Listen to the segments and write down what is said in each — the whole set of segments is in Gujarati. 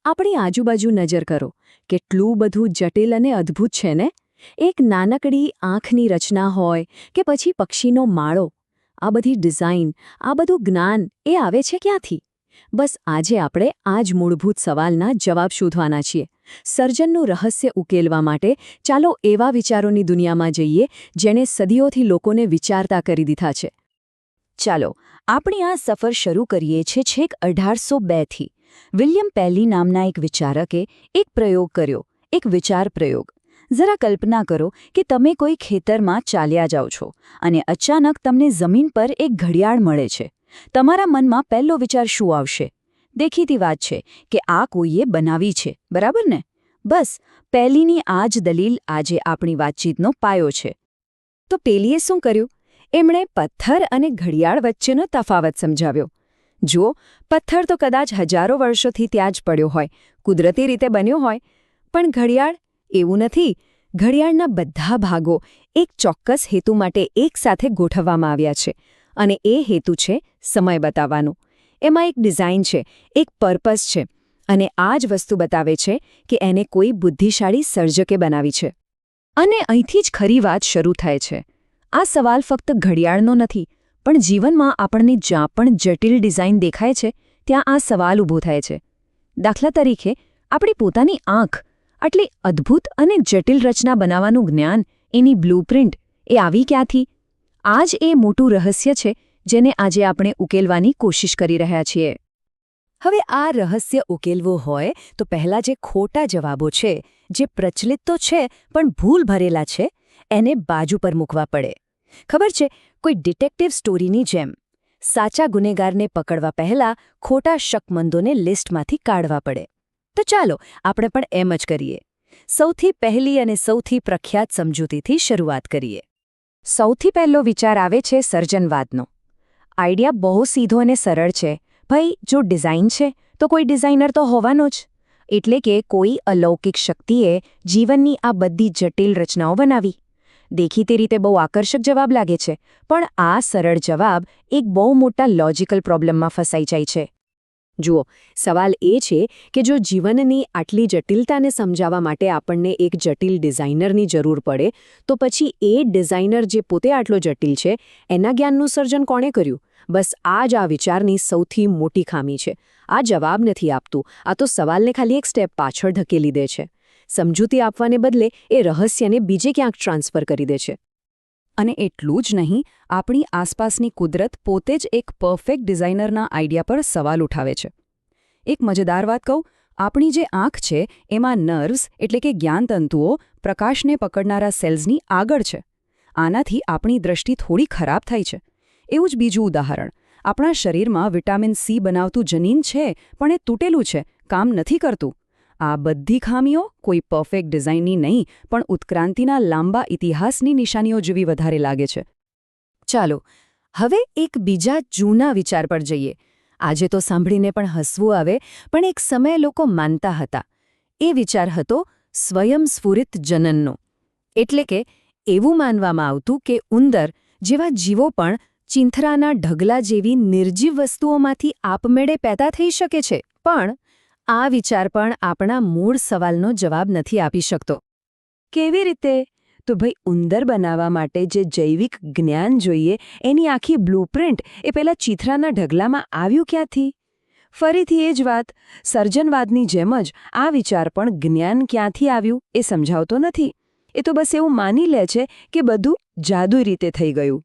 આપણી આજુબાજુ નજર કરો કેટલું બધું જટિલ અને અદ્ભુત છે ને એક નાનકડી આંખની રચના હોય કે પછી પક્ષીનો માળો આ બધી ડિઝાઇન આ બધું જ્ઞાન એ આવે છે ક્યાંથી બસ આજે આપણે આ જ મૂળભૂત સવાલના જવાબ શોધવાના છીએ સર્જનનું રહસ્ય ઉકેલવા માટે ચાલો એવા વિચારોની દુનિયામાં જઈએ જેણે સદીઓથી લોકોને વિચારતા કરી દીધા છે ચાલો આપણે આ સફર શરૂ કરીએ છીએ છેક 1802થી વિલિયમ પેલી નામના એક વિચારકે એક પ્રયોગ કર્યો એક વિચાર પ્રયોગ જરા કલ્પના કરો કે તમે કોઈ ખેતરમાં ચાલ્યા જાઓ છો અને અચાનક તમને જમીન પર એક ઘડિયાળ મળે છે તમારા મનમાં પહેલો વિચાર શું આવશે દેખીતી વાત છે કે આ કોઈએ બનાવી છે બરાબર ને બસ પેલીની આ જ દલીલ આજે આપણી વાતચીતનો પાયો છે તો પેલીએ શું કર્યું એમણે પથ્થર અને ઘડિયાળ વચ્ચેનો તફાવત સમજાવ્યો જુઓ પથ્થર તો કદાચ હજારો વર્ષોથી ત્યાં જ પડ્યો હોય કુદરતી રીતે બન્યો હોય પણ ઘડિયાળ એવું નથી ઘડિયાળના બધા ભાગો એક ચોક્કસ હેતુ માટે એકસાથે ગોઠવવામાં આવ્યા છે અને એ હેતુ છે સમય બતાવવાનો એમાં એક ડિઝાઇન છે એક પર્પસ છે અને આ જ વસ્તુ બતાવે છે કે એને કોઈ બુદ્ધિશાળી સર્જકે બનાવી છે અને અહીંથી જ ખરી વાત શરૂ થાય છે આ સવાલ ફક્ત ઘડિયાળનો નથી પણ જીવનમાં આપણને જ્યાં પણ જટિલ ડિઝાઇન દેખાય છે ત્યાં આ સવાલ ઊભો થાય છે દાખલા તરીકે આપણી પોતાની આંખ આટલી અદ્ભુત અને જટિલ રચના બનાવવાનું જ્ઞાન એની બ્લૂપ્રિન્ટ એ આવી ક્યાંથી આ જ એ મોટું રહસ્ય છે જેને આજે આપણે ઉકેલવાની કોશિશ કરી રહ્યા છીએ હવે આ રહસ્ય ઉકેલવું હોય તો પહેલાં જે ખોટા જવાબો છે જે પ્રચલિત તો છે પણ ભૂલ ભરેલા છે એને બાજુ પર મૂકવા પડે ખબર છે કોઈ ડિટેક્ટિવ સ્ટોરીની જેમ સાચા ગુનેગારને પકડવા પહેલાં ખોટા શકમંદોને લિસ્ટમાંથી કાઢવા પડે તો ચાલો આપણે પણ એમ જ કરીએ સૌથી પહેલી અને સૌથી પ્રખ્યાત સમજૂતીથી શરૂઆત કરીએ સૌથી પહેલો વિચાર આવે છે સર્જનવાદનો આઈડિયા બહુ સીધો અને સરળ છે ભાઈ જો ડિઝાઇન છે તો કોઈ ડિઝાઇનર તો હોવાનો જ એટલે કે કોઈ અલૌકિક શક્તિએ જીવનની આ બધી જટિલ રચનાઓ બનાવી દેખીતી રીતે બહુ આકર્ષક જવાબ લાગે છે પણ આ સરળ જવાબ એક બહુ મોટા લોજિકલ પ્રોબ્લેમમાં ફસાઈ જાય છે જુઓ સવાલ એ છે કે જો જીવનની આટલી જટિલતાને સમજાવવા માટે આપણને એક જટિલ ડિઝાઇનરની જરૂર પડે તો પછી એ ડિઝાઇનર જે પોતે આટલો જટિલ છે એના જ્ઞાનનું સર્જન કોણે કર્યું બસ આ જ આ વિચારની સૌથી મોટી ખામી છે આ જવાબ નથી આપતું આ તો સવાલને ખાલી એક સ્ટેપ પાછળ ધકેલી દે છે સમજૂતી આપવાને બદલે એ રહસ્યને બીજે ક્યાંક ટ્રાન્સફર કરી દે છે અને એટલું જ નહીં આપણી આસપાસની કુદરત પોતે જ એક પરફેક્ટ ડિઝાઇનરના આઈડિયા પર સવાલ ઉઠાવે છે એક મજેદાર વાત કહું આપણી જે આંખ છે એમાં નર્વ્સ એટલે કે જ્ઞાનતંતુઓ પ્રકાશને પકડનારા સેલ્સની આગળ છે આનાથી આપણી દૃષ્ટિ થોડી ખરાબ થાય છે એવું જ બીજું ઉદાહરણ આપણા શરીરમાં વિટામિન સી બનાવતું જનીન છે પણ એ તૂટેલું છે કામ નથી કરતું આ બધી ખામીઓ કોઈ પરફેક્ટ ડિઝાઇનની નહીં પણ ઉત્ક્રાંતિના લાંબા ઇતિહાસની નિશાનીઓ જેવી વધારે લાગે છે ચાલો હવે એક બીજા જૂના વિચાર પર જઈએ આજે તો સાંભળીને પણ હસવું આવે પણ એક સમયે લોકો માનતા હતા એ વિચાર હતો સ્વયંસ્ફુરિત જનનનો એટલે કે એવું માનવામાં આવતું કે ઉંદર જેવા જીવો પણ ચીંથરાના ઢગલા જેવી નિર્જીવ વસ્તુઓમાંથી આપમેળે પેદા થઈ શકે છે પણ આ વિચાર પણ આપણા મૂળ સવાલનો જવાબ નથી આપી શકતો કેવી રીતે તો ભાઈ ઉંદર બનાવવા માટે જે જૈવિક જ્ઞાન જોઈએ એની આખી બ્લૂપ્રિન્ટ એ પેલા ચીથરાના ઢગલામાં આવ્યું ક્યાંથી ફરીથી એ જ વાત સર્જનવાદની જેમ જ આ વિચાર પણ જ્ઞાન ક્યાંથી આવ્યું એ સમજાવતો નથી એ તો બસ એવું માની લે છે કે બધું જાદુઈ રીતે થઈ ગયું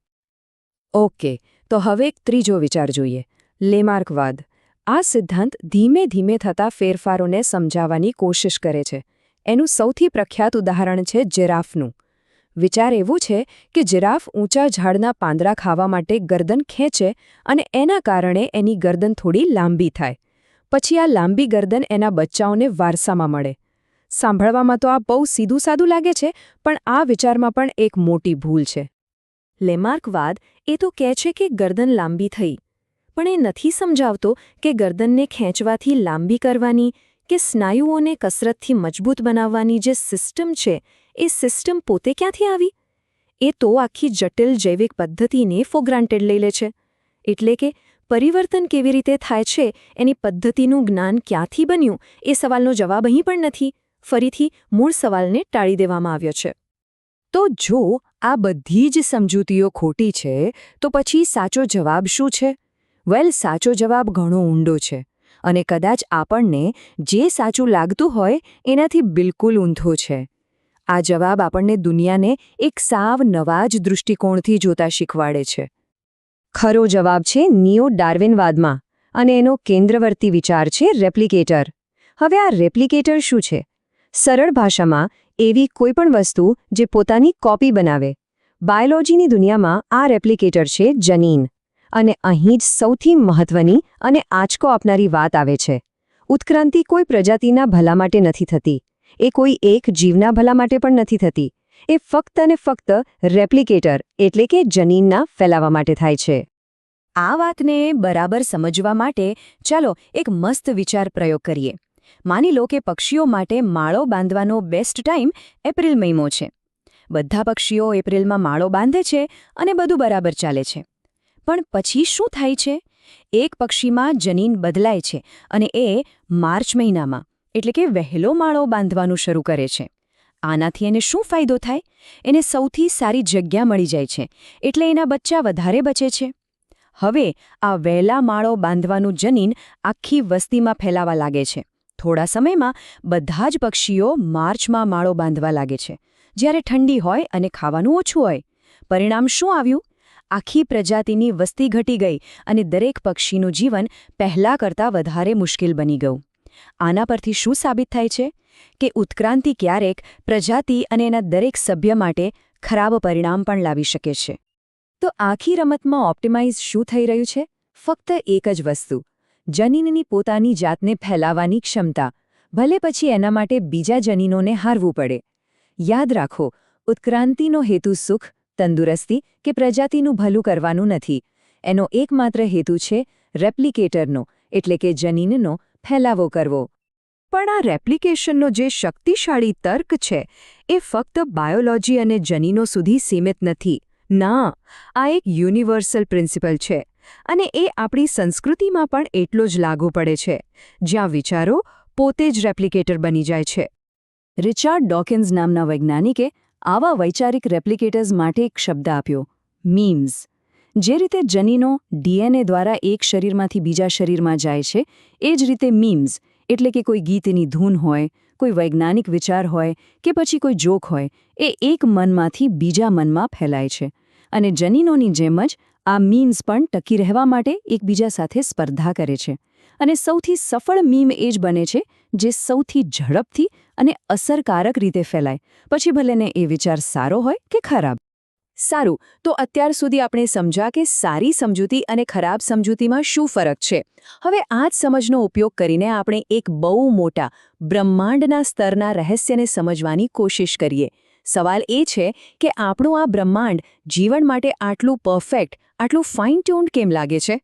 ઓકે તો હવે એક ત્રીજો વિચાર જોઈએ લેમાર્કવાદ આ સિદ્ધાંત ધીમે ધીમે થતા ફેરફારોને સમજાવવાની કોશિશ કરે છે એનું સૌથી પ્રખ્યાત ઉદાહરણ છે જિરાફનું વિચાર એવું છે કે જિરાફ ઊંચા ઝાડના પાંદડા ખાવા માટે ગરદન ખેંચે અને એના કારણે એની ગરદન થોડી લાંબી થાય પછી આ લાંબી ગરદન એના બચ્ચાઓને વારસામાં મળે સાંભળવામાં તો આ બહુ સીધું સાદું લાગે છે પણ આ વિચારમાં પણ એક મોટી ભૂલ છે લેમાર્કવાદ એ તો કહે છે કે ગરદન લાંબી થઈ પણ એ નથી સમજાવતો કે ગરદનને ખેંચવાથી લાંબી કરવાની કે સ્નાયુઓને કસરતથી મજબૂત બનાવવાની જે સિસ્ટમ છે એ સિસ્ટમ પોતે ક્યાંથી આવી એ તો આખી જટિલ જૈવિક પદ્ધતિને ફોર ગ્રાન્ટેડ લઈ લે છે એટલે કે પરિવર્તન કેવી રીતે થાય છે એની પદ્ધતિનું જ્ઞાન ક્યાંથી બન્યું એ સવાલનો જવાબ અહીં પણ નથી. ફરીથી મૂળ સવાલને ટાળી દેવામાં આવ્યો છે. તો જો આ બધી જ સમજૂતીઓ ખોટી છે તો પછી સાચો જવાબ શું છે? સાચો જવાબ ઘણો ઊંડો છે અને કદાચ આપણને જે સાચું લાગતું હોય એનાથી બિલકુલ ઊંધો છે. આ જવાબ આપણને દુનિયાને એક સાવ નવા જ દૃષ્ટિકોણથી જોતા શીખવાડે છે. ખરો જવાબ છે નિયો ડાર્વિનવાદમાં અને એનો કેન્દ્રવર્તી વિચાર છે રેપ્લિકેટર. હવે આ રેપ્લિકેટર શું છે? સરળ ભાષામાં એવી કોઈપણ વસ્તુ જે પોતાની કોપી બનાવે. બાયોલોજીની દુનિયામાં આ રેપ્લિકેટર છે જનીન. અને અહીં જ સૌથી મહત્વની અને આંચકો આપનારી વાત આવે છે. ઉત્ક્રાંતિ કોઈ પ્રજાતિના ભલા માટે નથી થતી. એ કોઈ એક જીવના ભલા માટે પણ નથી થતી. એ ફક્ત અને ફક્ત રેપ્લિકેટર એટલે કે જનીનના ફેલાવા માટે થાય છે. આ વાતને બરાબર સમજવા માટે ચાલો એક મસ્ત વિચાર પ્રયોગ કરીએ. માની લો કે પક્ષીઓ માટે માળો બાંધવાનો બેસ્ટ ટાઈમ એપ્રિલ મહિનો છે. બધા પક્ષીઓ એપ્રિલમાં માળો બાંધે છે અને બધું બરાબર ચાલે છે. પણ પછી શું થાય છે? એક પક્ષીમાં જનીન બદલાય છે અને એ માર્ચ મહિનામાં એટલે કે વહેલો માળો બાંધવાનું શરૂ કરે છે. આનાથી એને શું ફાયદો થાય? એને સૌથી સારી જગ્યા મળી જાય છે એટલે એના બચ્ચા વધારે બચે છે. હવે આ વહેલા માળો બાંધવાનું જનીન આખી વસ્તીમાં ફેલાવા લાગે છે. થોડા સમયમાં બધા જ પક્ષીઓ માર્ચમાં માળો બાંધવા લાગે છે, જ્યારે ઠંડી હોય અને ખાવાનું ઓછું હોય. પરિણામ શું આવ્યું? આખી પ્રજાતિની વસ્તી ઘટી ગઈ અને દરેક પક્ષીનું જીવન પહેલાં કરતાં વધારે મુશ્કેલ બની ગયું. આના પરથી શું સાબિત થાય છે? કે ઉત્ક્રાંતિ ક્યારેક પ્રજાતિ અને એના દરેક સભ્ય માટે ખરાબ પરિણામ પણ લાવી શકે છે. તો આખી રમતમાં ઓપ્ટિમાઇઝ શું થઈ રહ્યું છે? ફક્ત એક જ વસ્તુ, જનીનની પોતાની જાતને ફેલાવવાની ક્ષમતા, ભલે પછી એના માટે બીજા જનીનોને હારવું પડે. યાદ રાખો, ઉત્ક્રાંતિનો હેતુ સુખ, તંદુરસ્તી કે પ્રજાતિનું ભલું કરવાનું નથી. એનો એકમાત્ર હેતુ છે રેપ્લિકેટરનો એટલે કે જનીનનો ફેલાવો કરવો. પણ આ રેપ્લિકેશનનો જે શક્તિશાળી તર્ક છે એ ફક્ત બાયોલોજી અને જનીનો સુધી સીમિત નથી. ના, આ એક યુનિવર્સલ પ્રિન્સિપલ છે અને એ આપણી સંસ્કૃતિમાં પણ એટલો જ લાગુ પડે છે, જ્યાં વિચારો પોતે જ રેપ્લિકેટર બની જાય છે. રિચાર્ડ ડોકિન્સ નામના વૈજ્ઞાનિકે આવા વૈચારિક રેપ્લિકેટર્સ માટે એક શબ્દ આપ્યો, મીમ્સ. જે રીતે જનીનો ડીએનએ દ્વારા એક શરીરમાંથી બીજા શરીરમાં જાય છે, એ જ રીતે મીમ્સ એટલે કે કોઈ ગીતની ધૂન હોય, કોઈ વૈજ્ઞાનિક વિચાર હોય કે પછી કોઈ જોક હોય, એ એક મનમાંથી બીજા મનમાં ફેલાય છે. અને જનીનોની જેમ જ આ મીમ્સ પણ ટકી રહેવા માટે એકબીજા સાથે સ્પર્ધા કરે છે. અને સૌથી સફળ મીમ એ જ બને છે જે સૌથી ઝડપથી અને અસરકારક રીતે ફેલાય, પછી ભલેને એ વિચાર સારો હોય કે ખરાબ. સારું, તો અત્યાર સુધી આપણે સમજ્યા કે સારી સમજૂતી અને ખરાબ સમજૂતીમાં શું ફરક છે. હવે આ જ સમજનો ઉપયોગ કરીને આપણે એક બહુ મોટા બ્રહ્માંડના સ્તરના રહસ્યને સમજવાની કોશિશ કરીએ. સવાલ એ છે કે આપણું આ બ્રહ્માંડ જીવન માટે આટલું પરફેક્ટ, આટલું ફાઇન ટ્યુન્ડ કેમ લાગે છે?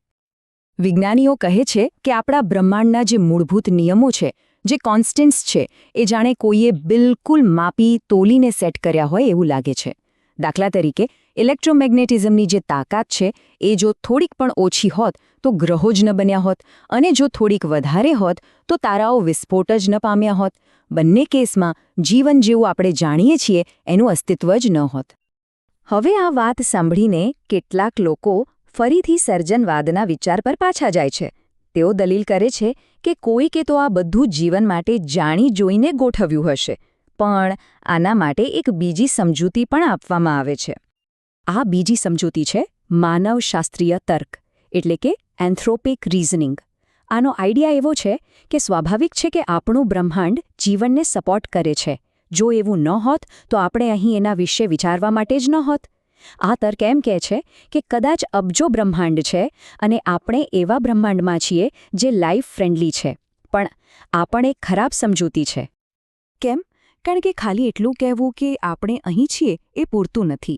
વિજ્ઞાનીઓ કહે છે કે આપણા બ્રહ્માંડના જે મૂળભૂત નિયમો છે, જે કોન્સ્ટન્ટ્સ છે, એ જાણે કોઈએ બિલકુલ માપી તોલીને સેટ કર્યા હોય એવું લાગે છે. દાખલા તરીકે, ઇલેક્ટ્રોમેગ્નેટિઝમની જે તાકાત છે એ જો થોડીક પણ ઓછી હોત તો ગ્રહો જ ન બન્યા હોત, અને જો થોડીક વધારે હોત તો તારાઓ વિસ્ફોટ જ ન પામ્યા હોત. બંને કેસમાં જીવન જેવું આપણે જાણીએ છીએ એનું અસ્તિત્વ જ ન હોત. હવે આ વાત સાંભળીને કેટલાક લોકો ફરીથી સર્જનવાદના વિચાર પર પાછા જાય છે. તેઓ દલીલ કરે છે કે કોઈકે તો આ બધું જીવન માટે જાણી જોઈને ગોઠવ્યું હશે, પણ આના માટે એક બીજી સમજૂતી પણ આપવામાં આવે છે. આ બીજી સમજૂતી છે માનવશાસ્ત્રીય તર્ક એટલે કે એન્થ્રોપિક રીઝનિંગ. આનો આઈડિયા એવો છે કે સ્વાભાવિક છે કે આપણું બ્રહ્માંડ જીવનને સપોર્ટ કરે છે. જો એવું ન હોત તો આપણે અહીં એના વિશે વિચારવા માટે જ ન હોત. આ તર્ક એમ કહે છે કે કદાચ અબજો બ્રહ્માંડ છે અને આપણે એવા બ્રહ્માંડમાં છીએ જે લાઈફ ફ્રેન્ડલી છે, પણ આ પણ એક ખરાબ સમજૂતી છે. કેમ? કારણ કે ખાલી એટલું કહેવું કે આપણે અહીં છીએ એ પૂરતું નથી.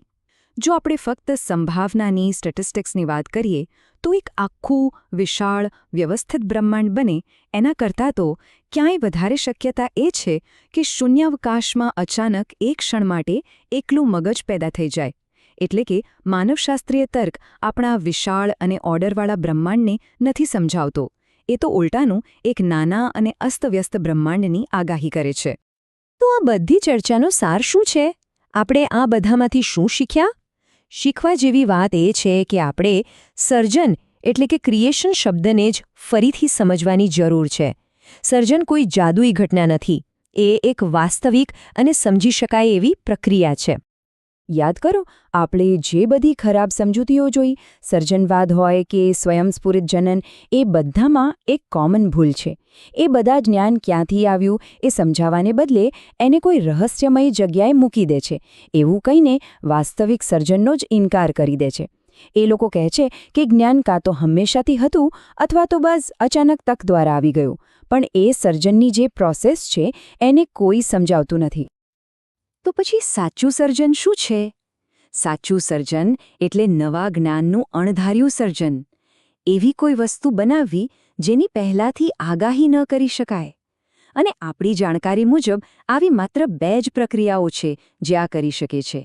જો આપણે ફક્ત સંભાવનાની સ્ટેટિસ્ટિક્સની વાત કરીએ તો એક આખું વિશાળ વ્યવસ્થિત બ્રહ્માંડ બને એના કરતાં તો ક્યાંય વધારે શક્યતા એ છે કે શૂન્યાવકાશમાં અચાનક એક ક્ષણ માટે એકલું મગજ પેદા થઈ જાય. એટલે કે માનવશાસ્ત્રીય તર્ક આપણા વિશાળ અને ઓર્ડરવાળા બ્રહ્માંડને નથી સમજાવતો. એ તો ઉલટાનું એક નાના અને અસ્તવ્યસ્ત બ્રહ્માંડની આગાહી કરે છે. તો આ બધી ચર્ચાનો સાર શું છે? આપણે આ બધામાંથી શું શીખ્યા? શીખવા જેવી વાત એ છે કે આપણે સર્જન એટલે કે ક્રિએશન શબ્દને જ ફરીથી સમજવાની જરૂર છે. સર્જન કોઈ જાદુઈ ઘટના નથી. એ એક વાસ્તવિક અને સમજી શકાય એવી પ્રક્રિયા છે. યાદ કરો, આપણે જે બધી ખરાબ સમજૂતીઓ જોઈ, સર્જનવાદ હોય કે સ્વયંસ્ફુરિત જનન, એ બધામાં એક કોમન ભૂલ છે. એ બધા જ્ઞાન ક્યાંથી આવ્યું એ સમજાવવાને બદલે એને કોઈ રહસ્યમય જગ્યાએ મૂકી દે છે. એવું કહીને વાસ્તવિક સર્જનનો જ ઇનકાર કરી દે છે. એ લોકો કહે છે કે જ્ઞાન કાં તો હંમેશાથી હતું અથવા તો બસ અચાનક તક દ્વારા આવી ગયું. પણ એ સર્જનની જે પ્રોસેસ છે એને કોઈ સમજાવતું નથી. તો પછી સાચું સર્જન શું છે? સાચું સર્જન એટલે નવા જ્ઞાનનું અણધાર્યું સર્જન. એવી કોઈ વસ્તુ બનાવવી જેની પહેલાંથી આગાહી ન કરી શકાય. અને આપણી જાણકારી મુજબ આવી માત્ર 2 જ પ્રક્રિયાઓ છે જે આ કરી શકે છે.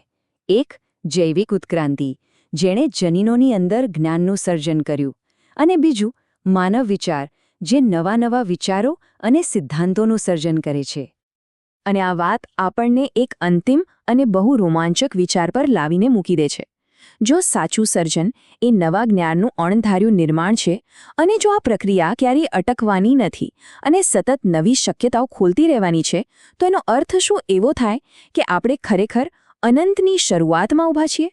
એક, જૈવિક ઉત્ક્રાંતિ, જેણે જનીનોની અંદર જ્ઞાનનું સર્જન કર્યું. અને બીજું, માનવ વિચાર, જે નવા વિચારો અને સિદ્ધાંતોનું સર્જન કરે છે. અને આ વાત આપણને એક અંતિમ અને બહુ રોમાંચક વિચાર પર લાવીને મૂકી દે છે. જો સાચું સર્જન એ નવા જ્ઞાનનું અણધાર્યું નિર્માણ છે, અને જો આ પ્રક્રિયા ક્યારેય અટકવાની નથી અને સતત નવી શક્યતાઓ ખોલતી રહેવાની છે, તો એનો અર્થ શું એવો થાય કે આપણે ખરેખર અનંતની શરૂઆતમાં ઊભા છીએ?